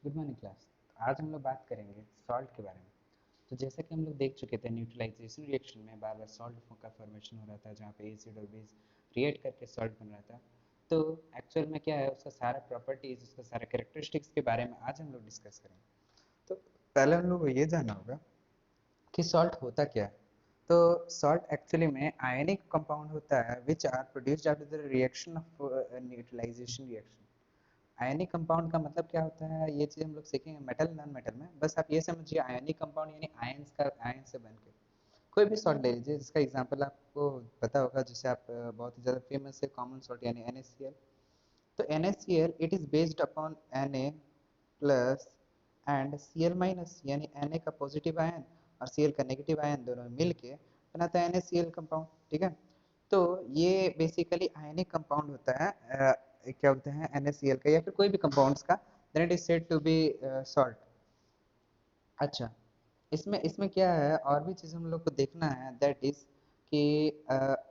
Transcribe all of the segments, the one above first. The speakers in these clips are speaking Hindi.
Good morning class. आज हम लोग बात करेंगे सॉल्ट के बारे में। तो जैसा कि हम लोग देख चुके थे, न्यूट्रलाइजेशन रिएक्शन में बार बार सॉल्ट का फॉर्मेशन हो रहा था, जहाँ पे एसिड और बेस रिएक्ट करके सॉल्ट बन रहा था। तो एक्चुअल में क्या है, उसका सारा प्रॉपर्टीज, उसका सारा कैरेक्टरिस्टिक्स के बारे में आज हम लोग डिस्कस करेंगे। तो पहले हम लोग को ये जानना होगा कि सॉल्ट होता क्या है। तो सॉल्ट एक्चुअली में आयनिक कंपाउंड होता है which are produced after the reaction of neutralization reaction. Ionic compound का मतलब क्या होता है, ये चीज हम लोग सीखेंगे मेटल नॉन मेटल में। बस आप ये समझिए, आयनिक कंपाउंड यानी आयंस का, आयन से बन के कोई भी सॉल्ट ले लीजिए जिसका एग्जांपल आपको पता होगा, जैसे आप बहुत ही ज़्यादा फेमस है कॉमन सॉल्ट यानी NaCl। तो NaCl it is based upon Na plus and Cl minus, यानी Na का पॉजिटिव आयन और Cl का नेगेटिव आयन दोनों मिल के बनाता है NaCl कंपाउंड। ठीक है, तो ये बेसिकली आयनिक कंपाउंड होता है। क्या बोलते हैं, NaCl का या फिर कोई भी कंपाउंड्स का, then it is said to be salt. अच्छा, इसमें इसमें क्या है, और भी चीज़ हम लोग को देखना है, दैट इज कि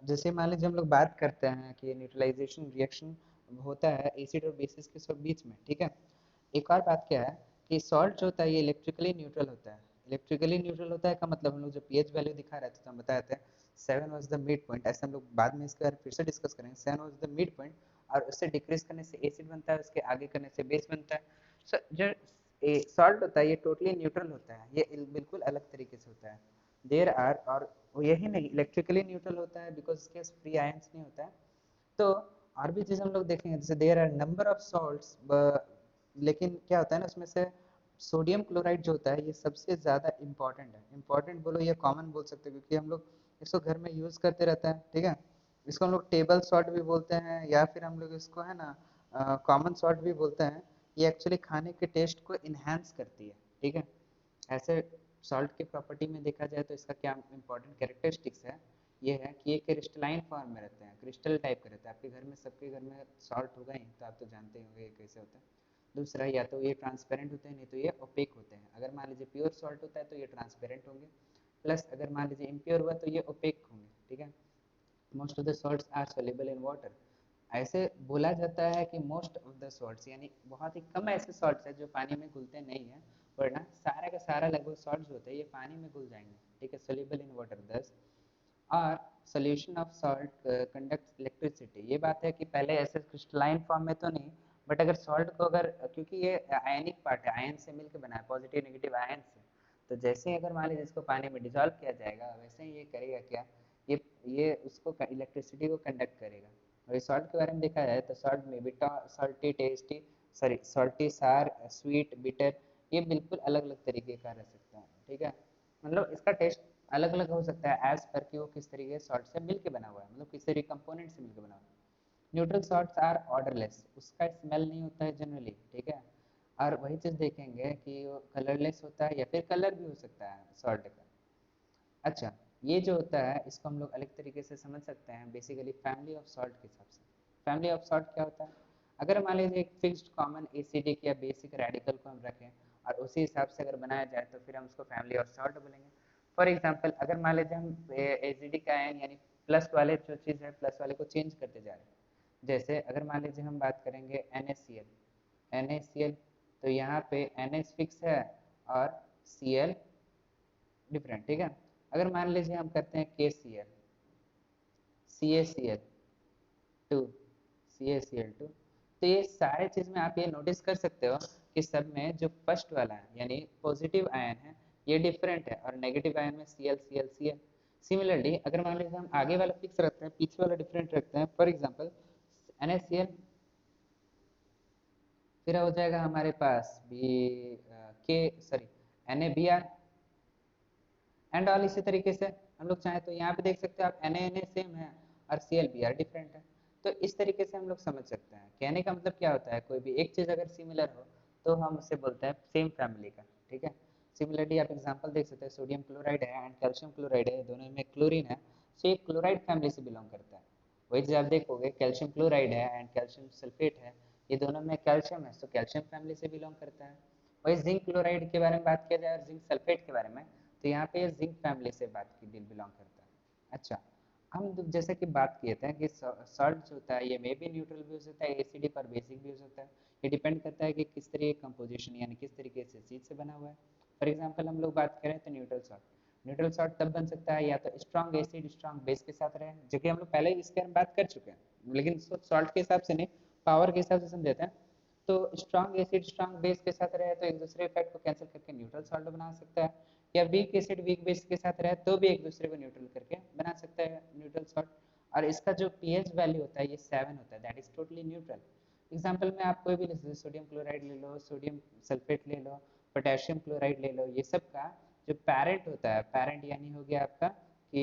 जैसे मान लीजिए हम लोग बात करते हैं कि न्यूट्रलाइजेशन रिएक्शन होता है एसिड और बेसिस के सब बीच में। ठीक है, एक और बात क्या है कि सॉल्ट जो होता है ये इलेक्ट्रिकली न्यूट्रल होता है। इलेक्ट्रिकली न्यूट्रल होता है का मतलब, हम लोग जो पीएच वैल्यू दिखा रहे थे तो हम बताए थे 7 वाज द मिड पॉइंट। ऐसे हम लोग बाद में इसके बारे में फिर से डिस्कस करेंगे। 7 वाज द मिड पॉइंट, और उससे डिक्रीज करने से एसिड बनता है, उसके आगे करने से बेस बनता है। सो जो सॉल्ट होता है ये टोटली न्यूट्रल होता है, ये बिल्कुल अलग तरीके से होता है। देर आर, और यही नहीं, इलेक्ट्रिकली न्यूट्रल होता है बिकॉज इसके फ्री आयंस नहीं होता है। तो और भी चीज़ हम लोग देखेंगे, जैसे there are number of salts, लेकिन क्या होता है ना, उसमें से सोडियम क्लोराइड जो होता है ये सबसे ज़्यादा इंपॉर्टेंट है। इंपॉर्टेंट बोलो या कॉमन बोल सकते हो, क्योंकि हम लोग इसको घर में यूज़ करते रहता है। ठीक है, इसको हम लोग टेबल सॉल्ट भी बोलते हैं, या फिर हम लोग इसको है ना कॉमन सॉल्ट भी बोलते हैं। ये एक्चुअली खाने के टेस्ट को इन्हांस करती है। ठीक है, ऐसे सॉल्ट के प्रॉपर्टी में देखा जाए तो इसका क्या इंपॉर्टेंट कैरेक्टरिस्टिक्स है, ये है कि ये क्रिस्टलाइन फॉर्म में रहते हैं, क्रिस्टल टाइप का रहता है। आपके घर में, सबके घर में सॉल्ट होगा ही, तो आप तो जानते होंगे ये कैसे होता है। दूसरा, या तो ये ट्रांसपेरेंट होते हैं, नहीं तो ये ओपेक होते हैं। अगर मान लीजिए प्योर सॉल्ट होता है तो ये ट्रांसपेरेंट होंगे, प्लस अगर मान लीजिए इम्प्योर हुआ तो ये ओपेक होंगे। ठीक है, most of the salts are soluble in water. ऐसे बोला जाता है कि मोस्ट ऑफ द सॉल्ट्स, यानी बहुत ही कम ऐसे सॉल्ट्स हैं जो पानी में घुलते नहीं हैं, वरना सारा का सारा लगभग सॉल्ट जो होता है ये पानी में घुल जाएंगे। ठीक है, सोल्यूबल इन वाटर। दस, और solution of salt conducts electricity. ये बात है कि पहले ऐसे क्रिस्टलाइन फॉर्म में तो नहीं, बट अगर सॉल्ट को अगर, क्योंकि ये आयनिक पार्ट है, आयन से मिलकर बना है, पॉजिटिव नेगेटिव आयन से, तो जैसे ही अगर मान लीजिए इसको पानी में डिजोल्व किया जाएगा, वैसे ही ये करेगा क्या, ये ये उसको इलेक्ट्रिसिटी को कंडक्ट करेगा। और ये सॉल्ट के बारे में देखा जाए तो सॉल्ट में beta, salty, tasty, sorry salty, सार, स्वीट, बिटर, ये बिल्कुल अलग अलग तरीके का रह सकता है। ठीक है, मतलब इसका टेस्ट अलग अलग हो सकता है एज पर कि वो किस तरीके सॉल्ट से मिलके बना हुआ है, मतलब किस तरीके कंपोनेंट से मिलके बना हुआ है। न्यूट्रल सॉल्ट्स आर ऑर्डरलेस, उसका स्मेल नहीं होता है जनरली। ठीक है, और वही चीज़ देखेंगे कि वो कलरलेस होता है, या फिर कलर भी हो सकता है सॉल्ट का। अच्छा, ये जो होता है इसको हम लोग अलग तरीके से समझ सकते हैं, बेसिकली फैमिली ऑफ सॉल्ट के हिसाब से। फैमिली ऑफ सॉल्ट क्या होता है, अगर मान लीजिए एक फिक्स्ड कॉमन एसिडिक या बेसिक रेडिकल को हम रखें और उसी हिसाब से अगर बनाया जाए तो फिर हम उसको फैमिली ऑफ सॉल्ट बोलेंगे। फॉर एग्जाम्पल, अगर मान लीजिए हम एसिडिक आयन यानी प्लस वाले जो चीज़ है, प्लस वाले को चेंज करते जा रहे हैं। जैसे अगर मान लीजिए हम बात करेंगे NaCl, तो यहाँ पे NH फिक्स है और Cl डिफरेंट। ठीक है, अगर मान लीजिए हम करते हैं KCl, CaCl2, CaCl2, तो ये सारे चीज़ में आप ये नोटिस कर सकते हो कि सब में जो फर्स्ट वाला है यानी पॉजिटिव आयन है ये डिफरेंट है, और नेगेटिव आयन में Cl। सिमिलरली अगर मान लीजिए हम आगे वाला फिक्स रखते हैं, पीछे वाला डिफरेंट रखते हैं, फॉर एग्जाम्पल NaCl, फिर हो जाएगा हमारे पास बी के, सॉरी NaBr एंड ऑल। इसी तरीके से हम लोग चाहें तो यहाँ पे देख सकते हो आप, Na सेम है और Cl Br डिफरेंट है। तो इस तरीके से हम लोग समझ सकते हैं। कहने का मतलब क्या होता है, कोई भी एक चीज़ अगर सिमिलर हो तो हम उसे बोलते हैं सेम फैमिली का। ठीक है, सिमिलरली आप एग्जांपल देख सकते हैं, सोडियम क्लोराइड है एंड कैल्शियम क्लोराइड है, दोनों में क्लोरीन है, सो ये क्लोराइड फैमिली से बिलोंग करता है। वही चीज़ आप देखोगे, कैल्शियम क्लोराइड है एंड कैल्शियम सल्फेट है, ये दोनों में कैल्शियम है, तो कैल्शियम फैमिली से बिलोंग करता है। वही जिंक क्लोराइड के बारे में बात किया जाए और जिंक सल्फेट के बारे में, तो यहाँ पे जिंक फैमिली से बात की बिलोंग करता है। अच्छा, हम जैसे कि बात किए थे कि सॉल्ट जो होता है ये मे भी न्यूट्रल भी हो सकता है, एसिडिक और बेसिक भी हो सकता है। ये डिपेंड करता है कि किस तरीके की कंपोजिशन यानी किस तरीके से चीज से बना हुआ है। फॉर एग्जांपल हम लोग बात करें तो न्यूट्रल सॉल्ट, न्यूट्रल सॉल्ट तब बन सकता है या तो स्ट्रॉन्ग एसिड स्ट्रॉन्ग बेस के साथ रहे, जो कि हम लोग पहले इसके बारे में बात कर चुके हैं, लेकिन सॉल्ट के हिसाब से नहीं, पावर के हिसाब से समझते हैं। तो स्ट्रॉन्ग एसिड स्ट्रॉन्ग बेस के साथ रहे तो एक दूसरे इफेक्ट को कैंसिल करके न्यूट्रल सॉल्ट बना सकता है, या वीक एसिड वीक बेस के साथ रहे तो भी एक दूसरे को न्यूट्रल करके बना सकता है न्यूट्रल सॉल्ट। और इसका जो पीएच वैल्यू होता है ये 7 होता है, that is totally neutral. Example में आप कोई भी ले लो, सोडियम क्लोराइड ले लो, सोडियम सल्फेट ले लो, पोटेशियम क्लोराइड ले लो, ये सब का जो पैरेंट होता है, पैरेंट यानी हो गया आपका कि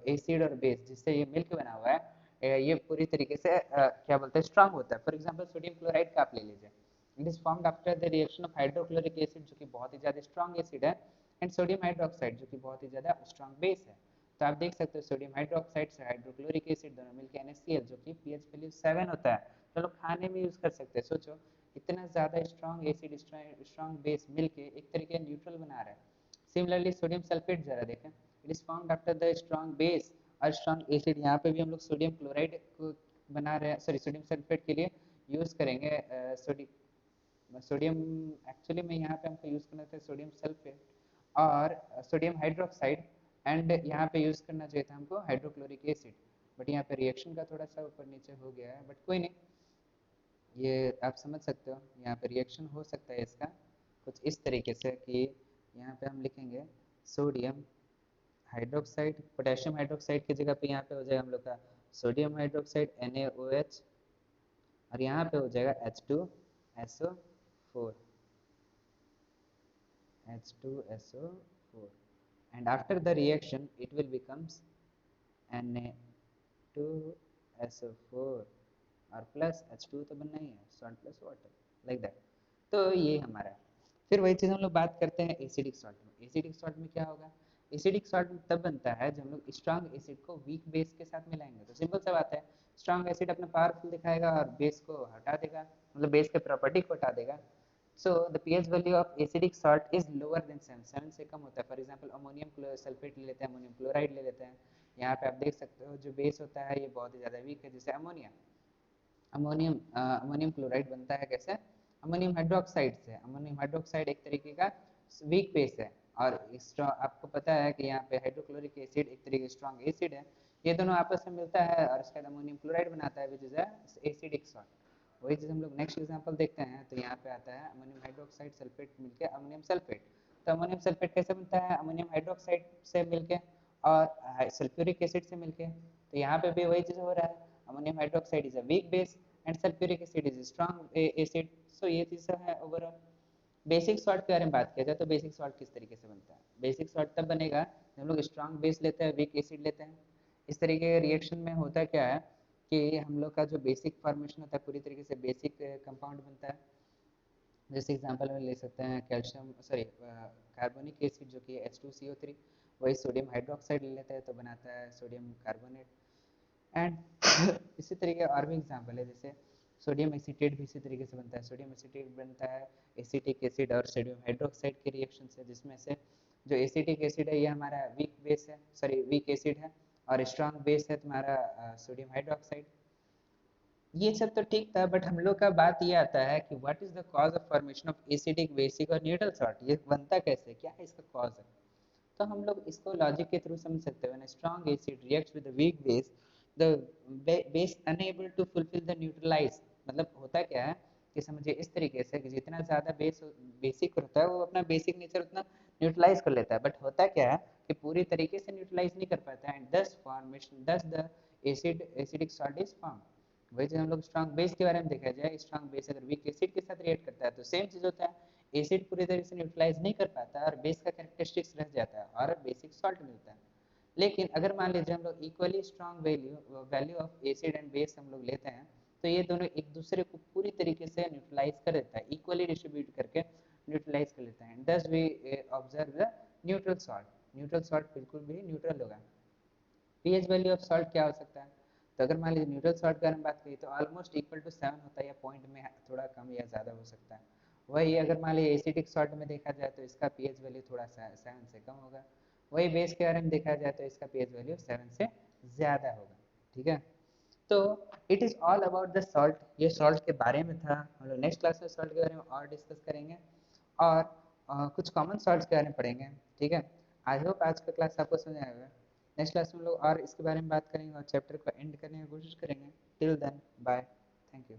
एसिड और बेस जिससे ये मिल्क बना हुआ है, ये पूरी तरीके से क्या बोलते हैं स्ट्रांग होता है। फॉर एग्जांपल सोडियम क्लोराइड का आप ले लीजिए, it is formed after the reaction of hydrochloric acid जो कि बहुत ही ज़्यादा स्ट्रांग एसिड है, एंड सोडियम हाइड्रोक्साइड जो कि बहुत ही ज़्यादा स्ट्रांग बेस है। तो आप देख सकते हो सोडियम हाइड्रोक्साइड से हाइड्रोक्लोरिक एसिड दोनों मिलकर NaCl जो कि पीएच वैल्यू 7 होता है, तो लोग खाने में यूज़ कर सकते हैं। सोचो इतना ज़्यादा स्ट्रांग एसिड स्ट्रांग बेस मिलके एक तरीके न्यूट्रल बना रहा है। सिमिलरली सोडियम सल्फेट जरा देखें, it is found after the strong base और स्ट्रांग एसिड, यहाँ पे भी हम लोग सोडियम क्लोराइड को बना रहे हैं, सॉरी सोडियम सल्फेट के लिए यूज़ करेंगे सोडियम, एक्चुअली में यहाँ पे हमको यूज़ करना था सोडियम सल्फेट और सोडियम हाइड्रोक्साइड, एंड यहाँ पे यूज़ करना चाहिए था हमको हाइड्रोक्लोरिक एसिड, बट यहाँ पे रिएक्शन का थोड़ा सा ऊपर नीचे हो गया है, बट कोई नहीं, ये आप समझ सकते हो यहाँ पे रिएक्शन हो सकता है इसका कुछ इस तरीके से कि यहाँ पे हम लिखेंगे सोडियम हाइड्रोक्साइड, पोटेशियम हाइड्रोक्साइड की जगह पे यहाँ पे हो जाएगा हम लोग का सोडियम हाइड्रोक्साइड NaOH, और यहाँ पे हो जाएगा H2SO4, H2SO4, and after the reaction it will becomes Na2SO4 और प्लस H2 तो बनना ही है, salt plus water, like that. तो ये हमारा है। फिर वही चीज़ हम लोग बात करते हैं एसिडिक सॉल्ट में। एसिडिक सॉल्ट में क्या होगा, एसिडिक सॉल्ट तब बनता है जब हम लोग स्ट्रॉन्ग एसिड को वीक बेस के साथ मिलाएंगे। तो सिंपल सा बात है, स्ट्रॉन्ग एसिड अपना पावरफुल दिखाएगा और बेस को हटा देगा, मतलब बेस के प्रॉपर्टी को हटा देगा। So the pH value of acidic salt is lower than 7 से कम होता है। फॉर एग्जांपल अमोनियम सल्फेट ले लेते हैं, अमोनियम क्लोराइड ले लेते हैं, यहाँ पे आप देख सकते हो जो बेस होता है ये बहुत ही ज़्यादा वीक है, जैसे अमोनिया, अमोनियम क्लोराइड बनता है कैसे, अमोनियम हाइड्रोक्साइड से। अमोनियम हाइड्रोक्साइड एक तरीके का वीक बेस है, और आपको पता है कि यहाँ पे हाइड्रोक्लोरिक एसिड एक तरीके स्ट्रॉन्ग एसिड है, ये दोनों आपस में मिलता है और इसके बाद अमोनियम क्लोराइड बनाता है, विच इज एसिडिक सॉल्ट। वही चीज़ हम लोग नेक्स्ट एग्जांपल देखते हैं, तो यहाँ पे आता है अमोनियम हाइड्रोक्साइड सल्फेट मिलके अमोनियम सल्फेट। तो अमोनियम सल्फेट कैसे बनता है, अमोनियम हाइड्रोक्साइड से मिलके और सल्फ्यूरिक एसिड से मिलके। तो यहाँ पे भी वही चीज़ हो रहा है, ammonium hydroxide is a weak base and sulphuric acid is strong acid. So ये चीज़ है ओवरऑल। बेसिक सॉल्ट के बारे में बात किया जाए तो बेसिक सॉल्ट किस तरीके से बनता है, बेसिक सॉल्ट तब बनेगा जब हम लोग स्ट्रॉन्ग बेस लेते हैं वीक एसिड लेते हैं। इस तरीके के रिएक्शन में होता क्या है कि हम लोग का जो बेसिक फॉर्मेशन होता है पूरी तरीके से बेसिक कंपाउंड बनता है। जैसे एग्जांपल में ले सकते हैं कैल्शियम सॉरी कार्बोनिक एसिड जो कि H2CO3, वही सोडियम हाइड्रोक्साइड ले लेता है तो बनाता है सोडियम कार्बोनेट। एंड इसी तरीके और भी एग्जांपल है, जैसे सोडियम एसीटेट भी इसी तरीके से बनता है। सोडियम एसीटेट बनता है एसिटिक एसिड और सोडियम हाइड्रोक्साइड के रिएक्शन से, जिसमें से जो एसिटिक एसिड है ये हमारा वीक बेस है, सॉरी वीक एसिड है, और स्ट्रॉन्ग बेस है तुम्हारा सोडियम हाइड्रोक्साइड। ये सब तो ठीक था, बट हम लोग का बात ये आता है कि what is the cause of formation of acidic basic और न्यूट्रल सॉल्ट, ये बनता कैसे, क्या है इसका कॉज है। तो हम लोग इसको लॉजिक के थ्रू समझ सकते हैं। Strong acid reacts with the weak base, the base unable to fulfil the neutralize, मतलब होता क्या है कि समझिए इस तरीके से कि जितना ज़्यादा बेसिक होता है वो अपना बेसिक नेचर उतना न्यूट्रलाइज कर लेता है, बट होता क्या है कि पूरी तरीके से न्यूट्रलाइज नहीं कर पाता है, एंड दस फॉर्मेशन दस the acidic salt is form. वही चीज हम लोग स्ट्रॉन्ग बेस के बारे में देखा जाए, स्ट्रॉन्ग बेस अगर वीक एसिड के साथ रिएक्ट करता है तो सेम चीज होता है, एसिड पूरी तरह से न्यूट्रलाइज नहीं कर पाता और बेस का कैरेक्टरिस्टिक्स रह जाता है और बेसिक सॉल्ट मिलता है। लेकिन अगर मान लीजिए हम लोग equally strong value of acid and base हम लोग लेते हैं, तो ये दोनों एक दूसरे को पूरी तरीके से न्यूट्रलाइज कर देता है, इक्वली डिस्ट्रीब्यूट करके न्यूट्रलाइज कर लेता है। Thus we observe the neutral salt, neutral salt बिल्कुल भी न्यूट्रल होगा। पीएच वैल्यू ऑफ सॉल्ट क्या हो सकता है, तो अगर मान लीजिए न्यूट्रल सॉल्ट का हम बात करें तो ऑलमोस्ट इक्वल टू 7 होता है, या पॉइंट में थोड़ा कम या ज़्यादा हो सकता है। वही अगर मान लीजिए एसिडिक सॉल्ट में देखा जाए तो इसका पीएच वैल्यू थोड़ा सा 7 से कम होगा। वही बेस के बारे में देखा जाए तो इसका पीएच वैल्यू 7 से ज़्यादा होगा। ठीक है, तो it is all about the salt, ये सॉल्ट के बारे में था। हम लोग नेक्स्ट क्लास में सॉल्ट के बारे में और डिस्कस करेंगे और कुछ कॉमन सॉल्ट्स के बारे में पढ़ेंगे। ठीक है, आई होप आज का क्लास आपको समझ आएगा। नेक्स्ट क्लास में हम लोग और इसके बारे में बात करेंगे और चैप्टर को एंड करने की कोशिश करेंगे। Till then bye, thank you.